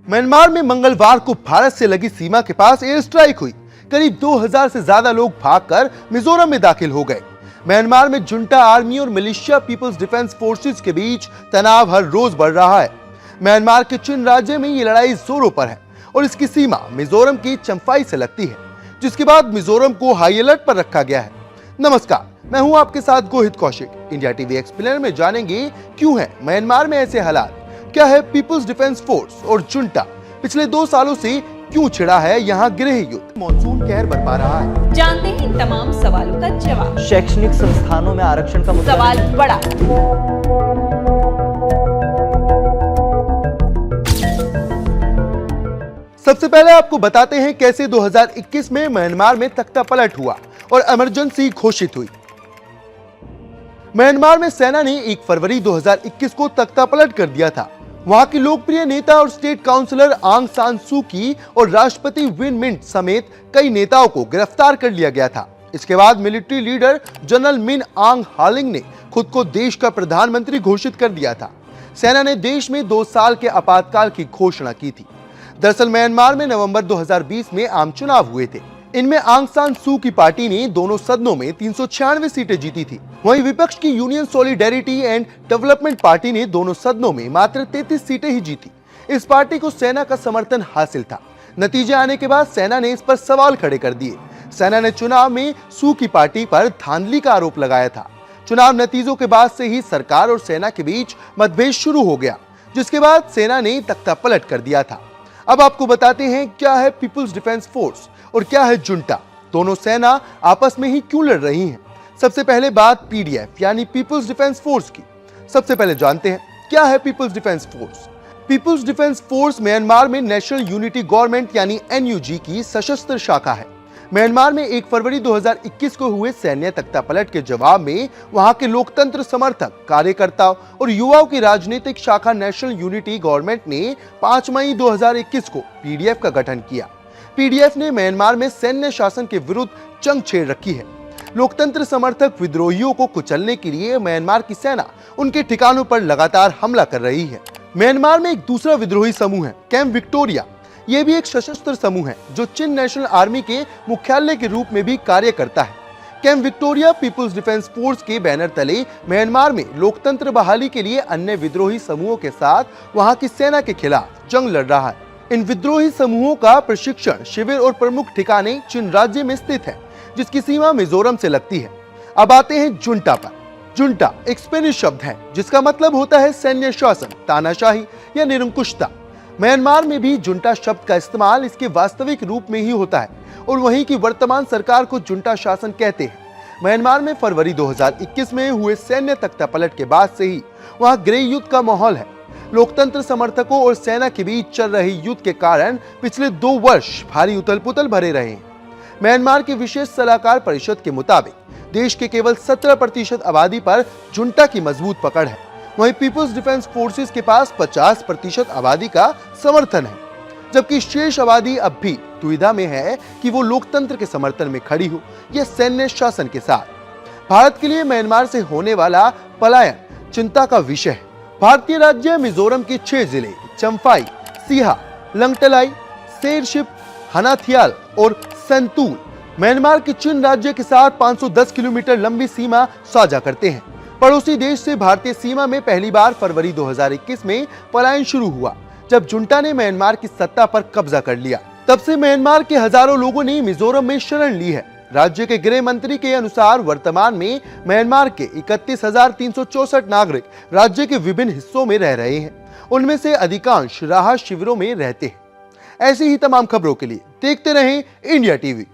Myanmar में मंगलवार को भारत से लगी सीमा के पास एयर स्ट्राइक हुई। करीब 2000 से ज्यादा लोग भागकर मिजोरम में दाखिल हो गए। म्यांमार में जुंटा आर्मी और मिलिशिया पीपल्स डिफेंस फोर्सेस के बीच तनाव हर रोज बढ़ रहा है। म्यांमार के चिन राज्य में ये लड़ाई जोरों पर है और इसकी सीमा मिजोरम की चंफाई से लगती है, जिसके बाद मिजोरम को हाई अलर्ट पर रखा गया है। नमस्कार, मैं हूं आपके साथ Gohit Kaushik. India TV explainer में जानेंगे क्यों है म्यांमार में ऐसे हालात, क्या है पीपल्स डिफेंस फोर्स और जुंटा, पिछले 2 सालों से क्यों छिड़ा है यहाँ गृह युद्ध, मॉनसून कहर बरपा रहा है। जानते हैं इन तमाम सवालों का जवाब। शैक्षणिक संस्थानों में आरक्षण का मुद्दा सवाल बड़ा। सबसे पहले आपको बताते हैं कैसे 2021 में म्यांमार में तख्ता पलट हुआ और इमरजेंसी घोषित हुई। म्यांमार में सेना ने 1 फरवरी 2021 को तख्ता पलट कर दिया था। वहां की लोकप्रिय नेता और स्टेट काउंसलर आंग सान सू की और राष्ट्रपति विन मिंट समेत कई नेताओं को गिरफ्तार कर लिया गया था। इसके बाद मिलिट्री लीडर जनरल मिन आंग हालिंग ने खुद को देश का प्रधानमंत्री घोषित कर दिया था। सेना ने देश में 2 साल के आपातकाल की घोषणा की थी। दरअसल म्यांमार में नवंबर 2020 में आम चुनाव हुए थे। इनमें आंग सान सू की पार्टी ने दोनों सदनों में 396 सीटें जीती थी। वहीं विपक्ष की union solidarity and development party ने दोनों सदनों में मात्र 33 सीटें ही जीती। इस पार्टी को सेना का समर्थन हासिल था। नतीजे आने के बाद सेना ने इस पर सवाल खड़े कर दिए। सेना ने चुनाव में सू की पार्टी पर धांधली का आरोप लगाया था। चुनाव नतीजों के बाद से ही सरकार और सेना के बीच मतभेद शुरू हो गया, जिसके बाद सेना ने तख्ता पलट कर दिया था। अब आपको बताते हैं क्या है पीपल्स डिफेंस फोर्स और क्या है जुंटा, दोनों सेना आपस में ही क्यों लड़ रही हैं। सबसे पहले बात पीडीएफ यानी पीपल्स डिफेंस फोर्स की। सबसे पहले जानते हैं क्या है people's defence force. People's defence force Myanmar में नेशनल यूनिटी गवर्नमेंट यानी एनयूजी की सशस्त्र शाखा है। म्यांमार में 1 फरवरी 2021 को हुए सैन्य तख्तापलट के जवाब में वहां के लोकतंत्र समर्थक, कार्यकर्ताओं और युवाओं की राजनीतिक शाखा नेशनल यूनिटी गवर्नमेंट ने 5 मई 2021 को पीडीएफ का गठन किया। पीडीएफ ने म्यांमार में सैन्य शासन के विरुद्ध जंग छेड़ रखी है। लोकतंत्र समर्थक विद्रोहियों को कुचलने के लिए म्यांमार की सेना उनके ठिकानों पर लगातार हमला कर रही है। म्यांमार में एक दूसरा विद्रोही समूह है कैंप विक्टोरिया। ये भी एक सशस्त्र समूह है जो चिन नेशनल आर्मी के मुख्यालय के रूप में भी कार्य करता है। Camp Victoria people's defence force के बैनर तले म्यांमार में लोकतंत्र बहाली के लिए अन्य विद्रोही समूहों के साथ वहां की सेना के खिलाफ जंग लड़ रहा है। इन विद्रोही समूहों का प्रशिक्षण शिविर और प्रमुख ठिकाने चिन राज्य में स्थित है, जिसकी सीमा मिजोरम से लगती है। अब आते हैं जुंटा पर। जुंटा एक स्पेनिश शब्द है जिसका मतलब होता है सैन्य शासन, तानाशाही या निरंकुशता। म्यांमार में भी जुंटा शब्द का इस्तेमाल इसके वास्तविक रूप में ही होता है और वहीं की वर्तमान सरकार को जुंटा शासन कहते हैं। म्यांमार में फरवरी 2021 में हुए सैन्य तख्तापलट के बाद से ही वहां गृह युद्ध का माहौल है। लोकतंत्र समर्थकों और सेना के बीच चल रहे युद्ध के कारण पिछले 2 वर्ष भारी उथल-पुथल भरे रहे हैं। म्यांमार के विशेष सलाहकार परिषद के मुताबिक देश के केवल 17% आबादी पर जुंटा की मजबूत पकड़ है। वहीं पीपल्स डिफेंस फोर्सेस के पास 50% आबादी का समर्थन है, जबकि शेष आबादी अब भी दुविधा में है कि वो लोकतंत्र के समर्थन में खड़ी हो या सैन्य शासन के साथ। भारत के लिए म्यांमार से होने वाला पलायन चिंता का विषय है। भारतीय राज्य मिजोरम के 6 जिले चंफाई, सीहा, लंगटलाई, सेरशिप, हनाथियाल और सेंतूल म्यांमार के चिन राज्य के साथ 510 किलोमीटर लंबी सीमा साझा करते हैं। पड़ोसी देश से भारतीय सीमा में पहली बार फरवरी 2021 में पलायन शुरू हुआ, जब जुंटा ने म्यांमार की सत्ता पर कब्जा कर लिया। तब से म्यांमार के हजारों लोगों ने मिजोरम में शरण ली है। राज्य के गृह मंत्री के अनुसार वर्तमान में म्यांमार के 31,364 नागरिक राज्य के विभिन्न हिस्सों में रह रहे हैं। उनमें से अधिकांश राहत शिविरों में रहते हैं। ऐसी ही तमाम खबरों के लिए देखते रहें इंडिया टीवी।